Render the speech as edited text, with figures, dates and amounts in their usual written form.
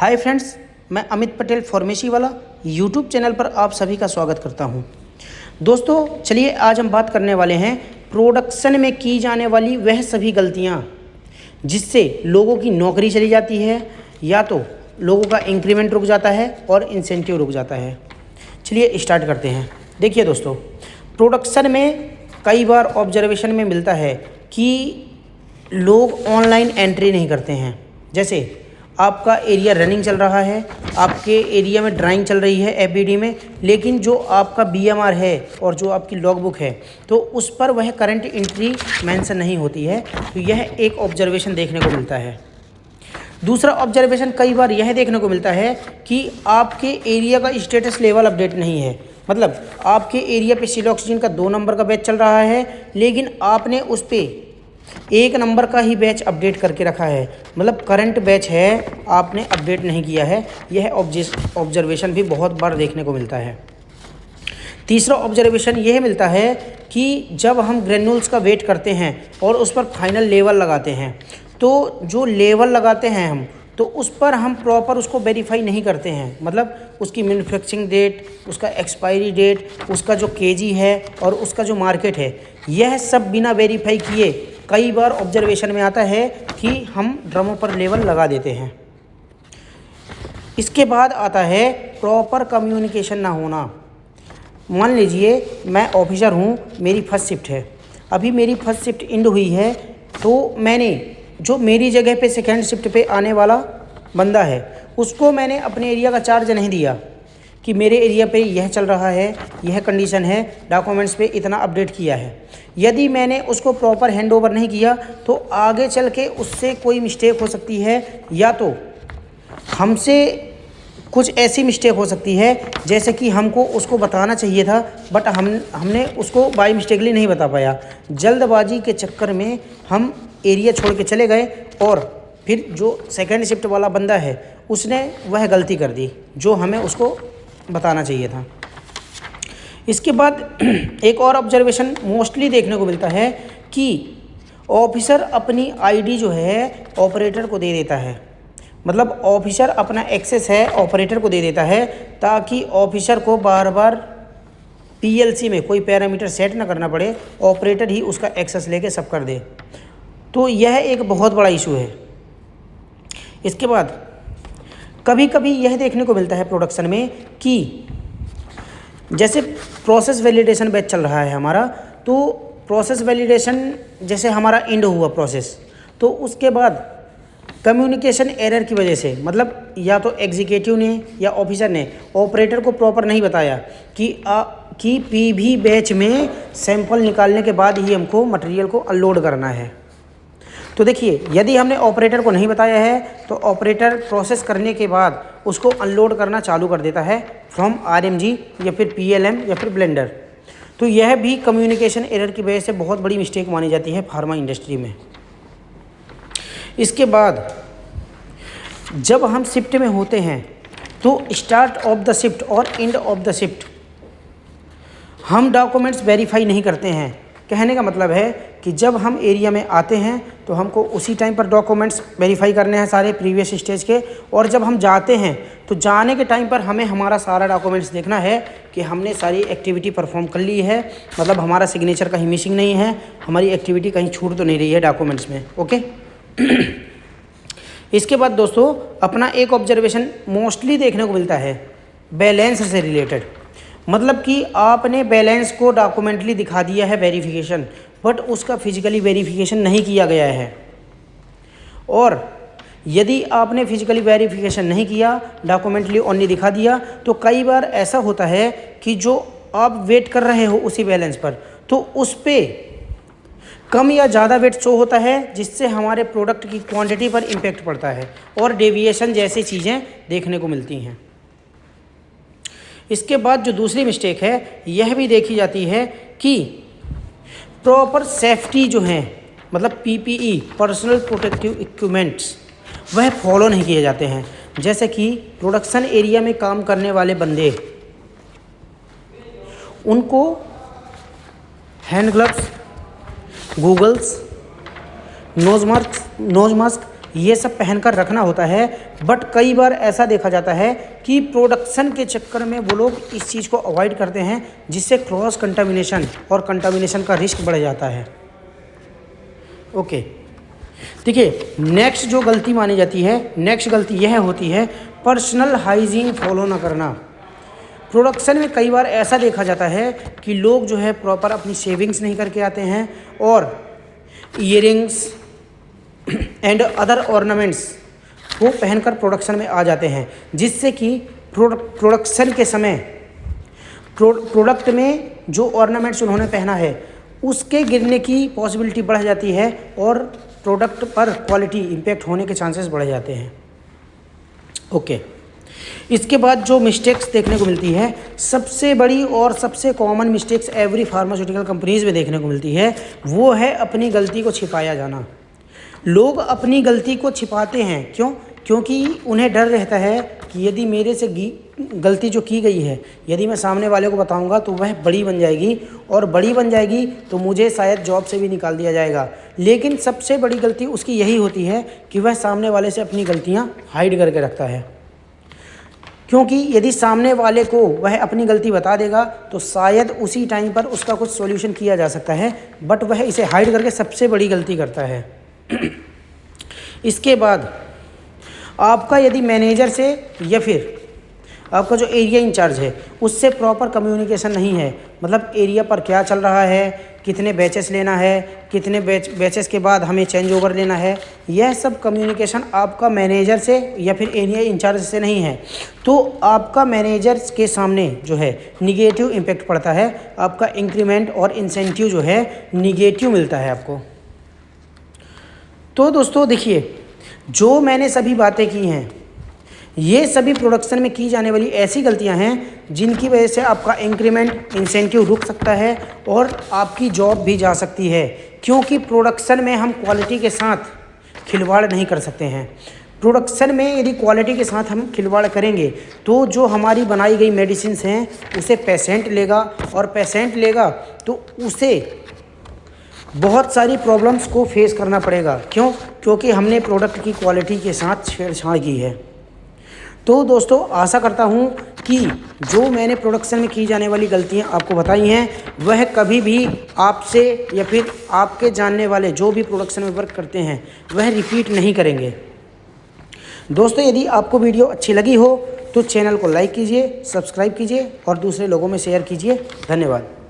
Hi friends, मैं Amit Patel pharmacy वाला YouTube channel पर आप सभी का स्वागत करता हूं। दोस्तों चलिए आज हम बात करने वाले हैं प्रोडक्शन में की जाने वाली वह सभी गलतियां जिससे लोगों की नौकरी चली जाती है या तो लोगों का इंक्रीमेंट रुक जाता है और इंसेंटिव रुक जाता है। चलिए स्टार्ट करते हैं। देखिए दोस्तों, प्रोडक्शन में कई बार ऑब्जर्वेशन में मिलता है कि लोग ऑनलाइन एंट्री नहीं करते हैं। जैसे आपका एरिया रनिंग चल रहा है, आपके एरिया में ड्राइंग चल रही है एफबीडी में, लेकिन जो आपका बीएमआर है और जो आपकी लॉगबुक है तो उस पर वह करंट एंट्री मेंशन नहीं होती है। तो यह एक ऑब्जर्वेशन देखने को मिलता है। दूसरा ऑब्जर्वेशन कई बार यह देखने को मिलता है कि आपके एरिया का स्टेटस लेवल अपडेट नहीं है। मतलब आपके एरिया पे सिलोक्सीन का 2 नंबर का बैच चल रहा है, लेकिन आपने उस पर 1 नंबर का ही बैच अपडेट करके रखा है। मतलब करंट बैच है, आपने अपडेट नहीं किया है। यह ऑब्जर्वेशन भी बहुत बार देखने को मिलता है। तीसरा ऑब्जर्वेशन यह मिलता है कि जब हम ग्रेन्यूल्स का वेट करते हैं और उस पर फाइनल लेवल लगाते हैं, तो जो लेवल लगाते हैं हम, तो उस पर हम प्रॉपर उसको वेरीफाई नहीं करते हैं। मतलब उसकी मैन्युफैक्चरिंग डेट, उसका एक्सपायरी डेट, उसका जो केजी है और उसका जो मार्केट है, यह सब बिना वेरीफाई किए कई बार ऑब्जर्वेशन में आता है कि हम ड्रमों पर लेवल लगा देते हैं। इसके बाद आता है प्रॉपर कम्युनिकेशन ना होना। मान लीजिए मैं ऑफिसर हूँ, मेरी फर्स्ट शिफ्ट है, अभी मेरी फर्स्ट शिफ्ट एंड हुई है, तो मैंने जो मेरी जगह पे सेकेंड शिफ्ट पे आने वाला बंदा है उसको मैंने अपने एरिया का चार्ज नहीं दिया कि मेरे एरिया पे यह चल रहा है, यह कंडीशन है, डॉक्यूमेंट्स पे इतना अपडेट किया है। यदि मैंने उसको प्रॉपर हैंड ओवर नहीं किया तो आगे चल के उससे कोई मिस्टेक हो सकती है, या तो हमसे कुछ ऐसी मिस्टेक हो सकती है जैसे कि हमको उसको बताना चाहिए था, बट हमने उसको बाय मिस्टेकली नहीं बता पाया। जल्दबाजी के चक्कर में हम एरिया छोड़ के चले गए और फिर जो सेकेंड शिफ्ट वाला बंदा है उसने वह गलती कर दी जो हमें उसको बताना चाहिए था। इसके बाद एक और ऑब्जर्वेशन मोस्टली देखने को मिलता है कि ऑफिसर अपनी आईडी जो है ऑपरेटर को दे देता है। मतलब ऑफिसर अपना एक्सेस है ऑपरेटर को दे देता है ताकि ऑफिसर को बार बार पीएलसी में कोई पैरामीटर सेट ना करना पड़े, ऑपरेटर ही उसका एक्सेस लेके सब कर दे। तो यह एक बहुत बड़ा इशू है। इसके बाद कभी कभी यह देखने को मिलता है प्रोडक्शन में कि जैसे प्रोसेस वैलिडेशन बैच चल रहा है हमारा, तो प्रोसेस वैलिडेशन जैसे हमारा एंड हुआ प्रोसेस, तो उसके बाद कम्युनिकेशन एरर की वजह से, मतलब या तो एग्जीक्यूटिव ने या ऑफिसर ने ऑपरेटर को प्रॉपर नहीं बताया कि पीवी बैच में सैंपल निकालने के बाद ही हमको मटेरियल को अनलोड करना है। तो देखिए, यदि हमने ऑपरेटर को नहीं बताया है तो ऑपरेटर प्रोसेस करने के बाद उसको अनलोड करना चालू कर देता है फ्रॉम आरएमजी या फिर पीएलएम या फिर ब्लेंडर। तो यह भी कम्युनिकेशन एरर की वजह से बहुत बड़ी मिस्टेक मानी जाती है फार्मा इंडस्ट्री में। इसके बाद जब हम शिफ्ट में होते हैं तो स्टार्ट ऑफ द शिफ्ट और एंड ऑफ द शिफ्ट हम डॉक्यूमेंट्स वेरीफाई नहीं करते हैं। कहने का मतलब है कि जब हम एरिया में आते हैं तो हमको उसी टाइम पर डॉक्यूमेंट्स वेरीफाई करने हैं सारे प्रीवियस स्टेज के, और जब हम जाते हैं तो जाने के टाइम पर हमें हमारा सारा डॉक्यूमेंट्स देखना है कि हमने सारी एक्टिविटी परफॉर्म कर ली है। मतलब हमारा सिग्नेचर कहीं मिसिंग नहीं है, हमारी एक्टिविटी कहीं छूट तो नहीं रही है डॉक्यूमेंट्स में। ओके। इसके बाद दोस्तों अपना एक ऑब्जर्वेशन मोस्टली देखने को मिलता है बैलेंस से रिलेटेड। मतलब कि आपने बैलेंस को डॉक्यूमेंटली दिखा दिया है वेरिफिकेशन, बट उसका फिजिकली वेरिफिकेशन नहीं किया गया है। और यदि आपने फिजिकली वेरिफिकेशन नहीं किया, डॉक्यूमेंटली ओनली दिखा दिया, तो कई बार ऐसा होता है कि जो आप वेट कर रहे हो उसी बैलेंस पर, तो उस पर कम या ज़्यादा वेट शो होता है, जिससे हमारे प्रोडक्ट की क्वांटिटी पर इम्पेक्ट पड़ता है और डेविएशन जैसी चीज़ें देखने को मिलती हैं। इसके बाद जो दूसरी मिस्टेक है यह भी देखी जाती है कि प्रॉपर सेफ्टी जो है, मतलब पीपीई पर्सनल प्रोटेक्टिव इक्विपमेंट्स, वह फॉलो नहीं किए जाते हैं। जैसे कि प्रोडक्शन एरिया में काम करने वाले बंदे, उनको hand gloves, goggles, nose mask ये सब पहनकर रखना होता है। बट कई बार ऐसा देखा जाता है कि प्रोडक्शन के चक्कर में वो लोग इस चीज़ को अवॉइड करते हैं, जिससे क्रॉस कंटामिनेशन और कंटामिनेशन का रिस्क बढ़ जाता है। ओके, देखिए नेक्स्ट जो गलती मानी जाती है, नेक्स्ट गलती यह होती है पर्सनल हाइजीन फॉलो ना करना। प्रोडक्शन में कई बार ऐसा देखा जाता है कि लोग जो है प्रॉपर अपनी शेविंग्स नहीं करके आते हैं और ईयरिंग्स एंड अदर ऑर्नामेंट्स को पहनकर प्रोडक्शन में आ जाते हैं, जिससे कि प्रोडक्शन के समय प्रोडक्ट में जो ऑर्नामेंट्स उन्होंने पहना है उसके गिरने की पॉसिबिलिटी बढ़ जाती है और प्रोडक्ट पर क्वालिटी इम्पेक्ट होने के चांसेस बढ़ जाते हैं। ओके, इसके बाद जो मिस्टेक्स देखने को मिलती है, सबसे बड़ी और सबसे common mistakes every pharmaceutical companies में देखने को मिलती है, वो है अपनी गलती को छिपाया जाना। लोग अपनी गलती को छिपाते हैं, क्यों? क्योंकि उन्हें डर रहता है कि यदि मेरे से गलती जो की गई है, यदि मैं सामने वाले को बताऊंगा तो वह बड़ी बन जाएगी, और बड़ी बन जाएगी तो मुझे शायद जॉब से भी निकाल दिया जाएगा। लेकिन सबसे बड़ी गलती उसकी यही होती है कि वह सामने वाले से अपनी गलतियां हाइड करके रखता है। क्योंकि यदि सामने वाले को वह अपनी गलती बता देगा तो शायद उसी टाइम पर उसका कुछ सॉल्यूशन किया जा सकता है, बट वह इसे हाइड करके सबसे बड़ी गलती करता है। इसके बाद आपका यदि मैनेजर से या फिर आपका जो एरिया इंचार्ज है उससे प्रॉपर कम्युनिकेशन नहीं है, मतलब एरिया पर क्या चल रहा है, कितने बैचेस लेना है, कितने बैचेस के बाद हमें चेंज ओवर लेना है, यह सब कम्युनिकेशन आपका मैनेजर से या फिर एरिया इंचार्ज से नहीं है, तो आपका मैनेजर के सामने जो है निगेटिव इम्पैक्ट पड़ता है। आपका इंक्रीमेंट और इंसेंटिव जो है निगेटिव मिलता है आपको। तो दोस्तों देखिए, जो मैंने सभी बातें की हैं ये सभी प्रोडक्शन में की जाने वाली ऐसी गलतियां हैं जिनकी वजह से आपका इंक्रीमेंट, इंसेंटिव रुक सकता है और आपकी जॉब भी जा सकती है। क्योंकि प्रोडक्शन में हम क्वालिटी के साथ खिलवाड़ नहीं कर सकते हैं। प्रोडक्शन में यदि क्वालिटी के साथ हम खिलवाड़ करेंगे तो जो हमारी बनाई गई मेडिसिन्स हैं उसे पेशेंट लेगा, और पेशेंट लेगा तो उसे बहुत सारी प्रॉब्लम्स को फेस करना पड़ेगा। क्यों? क्योंकि हमने प्रोडक्ट की क्वालिटी के साथ छेड़छाड़ की है। तो दोस्तों आशा करता हूँ कि जो मैंने प्रोडक्शन में की जाने वाली गलतियाँ आपको बताई हैं वह कभी भी आपसे या फिर आपके जानने वाले जो भी प्रोडक्शन में वर्क करते हैं वह रिपीट नहीं करेंगे। दोस्तों यदि आपको वीडियो अच्छी लगी हो तो चैनल को लाइक कीजिए, सब्सक्राइब कीजिए और दूसरे लोगों में शेयर कीजिए। धन्यवाद।